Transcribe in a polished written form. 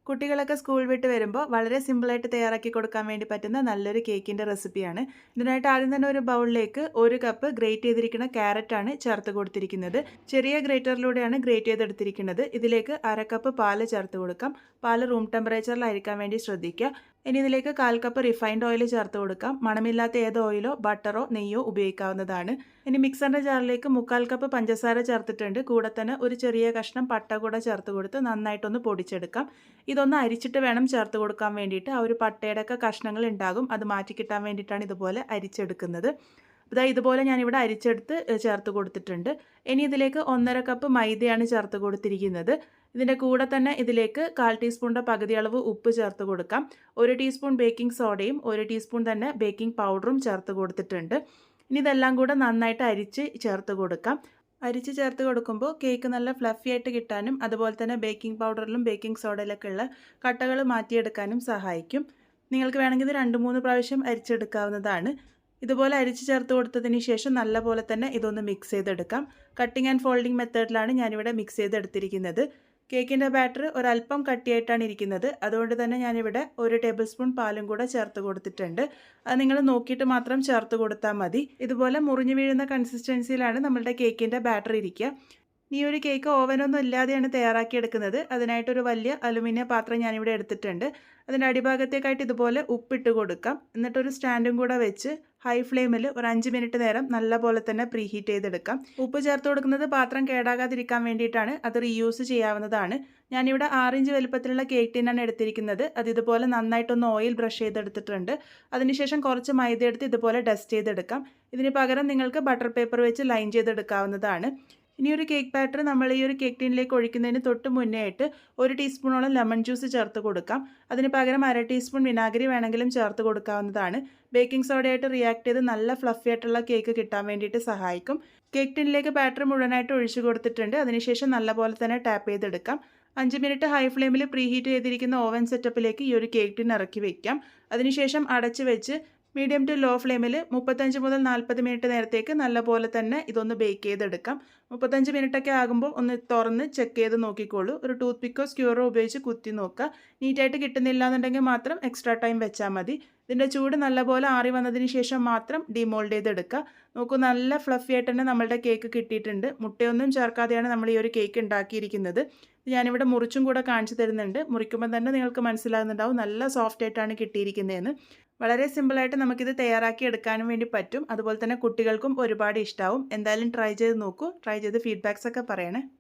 കുട്ടികളൊക്കെ സ്കൂൾ വിട്ട് വരുമ്പോൾ വളരെ സിമ്പിളായിട്ട് തയ്യാറാക്കി കൊടുക്കാൻ വേണ്ടി പറ്റുന്ന നല്ലൊരു കേക്കിൻ്റെ റെസിപ്പിയാണ്. ഇതിനായിട്ട് ആദ്യം തന്നെ ഒരു ബൗളിലേക്ക് 1 കപ്പ് ഗ്രേറ്റ് ചെയ്തിരിക്കുന്ന ക്യാരറ്റാണ് ചേർത്ത് കൊടുത്തിരിക്കുന്നത്. ചെറിയ ഗ്രേറ്ററിലൂടെയാണ് ഗ്രേറ്റ് ചെയ്തെടുത്തിരിക്കുന്നത്. ഇതിലേക്ക് 1/2 കപ്പ് പാല് ചേർത്ത് കൊടുക്കാം. പാല് റൂം ടെമ്പറേച്ചറിലായിരിക്കാൻ വേണ്ടി ശ്രദ്ധിക്കുക. ഇനി ഇതിലേക്ക് 1/4 കപ്പ് റിഫൈൻഡ് ഓയിൽ ചേർത്ത് കൊടുക്കാം. മണമില്ലാത്ത ഏത് ഓയിലോ ബട്ടറോ നെയ്യോ ഉപയോഗിക്കാവുന്നതാണ്. ഇനി മിക്സറിൻ്റെ ജാറിലേക്ക് 1/4 കപ്പ് പഞ്ചസാര ചേർത്തിട്ടുണ്ട്. കൂടെ തന്നെ ഒരു ചെറിയ കഷ്ണം പട്ട കൂടെ ചേർത്ത് കൊടുത്ത് നന്നായിട്ടൊന്ന് പൊടിച്ചെടുക്കാം. ഇതൊന്ന് അരിച്ചിട്ട് വേണം ചേർത്ത് കൊടുക്കാൻ വേണ്ടിയിട്ട്. ആ ഒരു പട്ടയുടെയൊക്കെ കഷ്ണങ്ങൾ ഉണ്ടാകും, അത് മാറ്റി കിട്ടാൻ വേണ്ടിയിട്ടാണ് ഇതുപോലെ അരിച്ചെടുക്കുന്നത്. ഇതുപോലെ ഞാനിവിടെ അരിച്ചെടുത്ത് ചേർത്ത് കൊടുത്തിട്ടുണ്ട്. ഇനി ഇതിലേക്ക് 1/2 കപ്പ് മൈദയാണ് ചേർത്ത് കൊടുത്തിരിക്കുന്നത്. ഇതിൻ്റെ കൂടെ തന്നെ ഇതിലേക്ക് 1/4 ടീസ്പൂണിൻ്റെ പകുതി അളവ് ഉപ്പ് ചേർത്ത് കൊടുക്കാം. 1 ടീസ്പൂൺ ബേക്കിംഗ് സോഡയും 1 ടീസ്പൂൺ തന്നെ ബേക്കിംഗ് പൗഡറും ചേർത്ത് കൊടുത്തിട്ടുണ്ട്. ഇനി ഇതെല്ലാം കൂടെ നന്നായിട്ട് അരിച്ച് ചേർത്ത് കൊടുക്കാം. അരിച്ച് ചേർത്ത് കൊടുക്കുമ്പോൾ കേക്ക് നല്ല ഫ്ലഫി ആയിട്ട് കിട്ടാനും അതുപോലെ തന്നെ ബേക്കിംഗ് പൗഡറിലും ബേക്കിംഗ് സോഡയിലൊക്കെ ഉള്ള കട്ടകൾ മാറ്റിയെടുക്കാനും സഹായിക്കും. നിങ്ങൾക്ക് വേണമെങ്കിൽ ഇത് 2-3 പ്രാവശ്യം അരിച്ചെടുക്കാവുന്നതാണ്. ഇതുപോലെ അരിച്ച് ചേർത്ത് കൊടുത്തതിന് ശേഷം നല്ലപോലെ തന്നെ ഇതൊന്ന് മിക്സ് ചെയ്തെടുക്കാം. കട്ടിംഗ് ആൻഡ് ഫോൾഡിംഗ് മെത്തേഡിലാണ് ഞാനിവിടെ മിക്സ് ചെയ്തെടുത്തിരിക്കുന്നത്. കേക്കിൻ്റെ ബാറ്റർ ഒരല്പം കട്ടിയായിട്ടാണ് ഇരിക്കുന്നത്. അതുകൊണ്ട് തന്നെ ഞാനിവിടെ 1 ടേബിൾ സ്പൂൺ പാലും കൂടെ ചേർത്ത് കൊടുത്തിട്ടുണ്ട്. അത് നിങ്ങൾ നോക്കിയിട്ട് മാത്രം ചേർത്ത് കൊടുത്താൽ മതി. ഇതുപോലെ മുറിഞ്ഞു വീഴുന്ന കൺസിസ്റ്റൻസിയിലാണ് നമ്മളുടെ കേക്കിൻ്റെ ബാറ്റർ ഇരിക്കുക. ഈ ഒരു കേക്ക് ഓവനൊന്നും ഇല്ലാതെയാണ് തയ്യാറാക്കിയെടുക്കുന്നത്. അതിനായിട്ടൊരു വലിയ അലുമിനിയം പാത്രം ഞാനിവിടെ എടുത്തിട്ടുണ്ട്. അതിൻ്റെ അടിഭാഗത്തേക്കായിട്ട് ഇതുപോലെ ഉപ്പിട്ട് കൊടുക്കാം. എന്നിട്ടൊരു സ്റ്റാൻഡും കൂടെ വെച്ച് ഹൈ ഫ്ലെയിമിൽ ഒരു 5 മിനിറ്റ് നേരം നല്ലപോലെ തന്നെ പ്രീഹീറ്റ് ചെയ്തെടുക്കാം. ഉപ്പ് ചേർത്ത് കൊടുക്കുന്നത് പാത്രം കേടാകാതിരിക്കാൻ വേണ്ടിയിട്ടാണ്. അത് റീയൂസ് ചെയ്യാവുന്നതാണ്. ഞാനിവിടെ 6 ഇഞ്ച് വലുപ്പത്തിലുള്ള കേക്ക് ടിന്നാണ് എടുത്തിരിക്കുന്നത്. അത് ഇതുപോലെ നന്നായിട്ടൊന്ന് ഓയിൽ ബ്രഷ് ചെയ്തെടുത്തിട്ടുണ്ട്. അതിനുശേഷം കുറച്ച് മൈദ എടുത്ത് ഇതുപോലെ ഡസ്റ്റ് ചെയ്തെടുക്കാം. ഇതിന് പകരം നിങ്ങൾക്ക് ബട്ടർ പേപ്പർ വെച്ച് ലൈൻ ചെയ്തെടുക്കാവുന്നതാണ്. ഇനി ഒരു കേക്ക് ബാറ്റർ നമ്മൾ ഈ ഒരു കേക്ക് ടിന്നിലേക്ക് ഒഴിക്കുന്നതിന് തൊട്ട് മുന്നേ ആയിട്ട് 1 ടീസ്പൂണോളം ലെമൺ ജ്യൂസ് ചേർത്ത് കൊടുക്കാം. അതിന് പകരം 1/2 ടീസ്പൂൺ വിനാഗിരി വേണമെങ്കിലും ചേർത്ത് കൊടുക്കാവുന്നതാണ്. ബേക്കിംഗ് സോഡയായിട്ട് റിയാക്ട് ചെയ്ത് നല്ല ഫ്ലഫി ആയിട്ടുള്ള കേക്ക് കിട്ടാൻ വേണ്ടിയിട്ട് സഹായിക്കും. കേക്ക് ടിന്നിലേക്ക് ബാറ്റർ മുഴുവനായിട്ട് ഒഴിച്ചു കൊടുത്തിട്ടുണ്ട്. അതിനുശേഷം നല്ലപോലെ തന്നെ ടാപ്പ് ചെയ്തെടുക്കാം. 5 മിനിറ്റ് ഹൈ ഫ്ലെയിമിൽ പ്രീഹീറ്റ് ചെയ്തിരിക്കുന്ന ഓവൻ സെറ്റപ്പിലേക്ക് ഈ ഒരു കേക്ക് ടിൻ ഇറക്കി വയ്ക്കാം. അതിനുശേഷം അടച്ച് വെച്ച് മീഡിയം ടു ലോ ഫ്ലെയിമിൽ 35 മുതൽ 40 മിനിറ്റ് നേരത്തേക്ക് നല്ലപോലെ തന്നെ ഇതൊന്ന് ബേക്ക് ചെയ്തെടുക്കാം. 35 മിനിറ്റൊക്കെ ആകുമ്പോൾ ഒന്ന് തുറന്ന് ചെക്ക് ചെയ്ത് നോക്കിക്കോളൂ. ഒരു ടൂത്ത് പിക്കോ സ്ക്യൂറോ ഉപയോഗിച്ച് കുത്തി നോക്കുക. നീറ്റായിട്ട് കിട്ടുന്നില്ല എന്നുണ്ടെങ്കിൽ മാത്രം എക്സ്ട്രാ ടൈം വെച്ചാൽ മതി. ഇതിൻ്റെ ചൂട് നല്ലപോലെ ആറി വന്നതിന് ശേഷം മാത്രം ഡിമോൾഡ് ചെയ്തെടുക്കുക. നോക്കൂ, നല്ല ഫ്ലഫി ആയിട്ട് തന്നെ നമ്മളുടെ കേക്ക് കിട്ടിയിട്ടുണ്ട്. മുട്ടയൊന്നും ചേർക്കാതെയാണ് നമ്മൾ ഈ ഒരു കേക്ക് ഉണ്ടാക്കിയിരിക്കുന്നത്. ഞാനിവിടെ മുറിച്ചും കൂടെ കാണിച്ചു തരുന്നുണ്ട്. മുറിക്കുമ്പോൾ തന്നെ നിങ്ങൾക്ക് മനസ്സിലാകുന്നുണ്ടാവും നല്ല സോഫ്റ്റ് ആയിട്ടാണ് കിട്ടിയിരിക്കുന്നതെന്ന്. വളരെ സിമ്പിളായിട്ട് നമുക്കിത് തയ്യാറാക്കി എടുക്കാനും വേണ്ടി പറ്റും. അതുപോലെ തന്നെ കുട്ടികൾക്കും ഒരുപാട് ഇഷ്ടമാവും. എന്തായാലും ട്രൈ ചെയ്ത് നോക്കൂ. ട്രൈ ചെയ്ത് ഫീഡ്ബാക്സ് ഒക്കെ പറയണേ.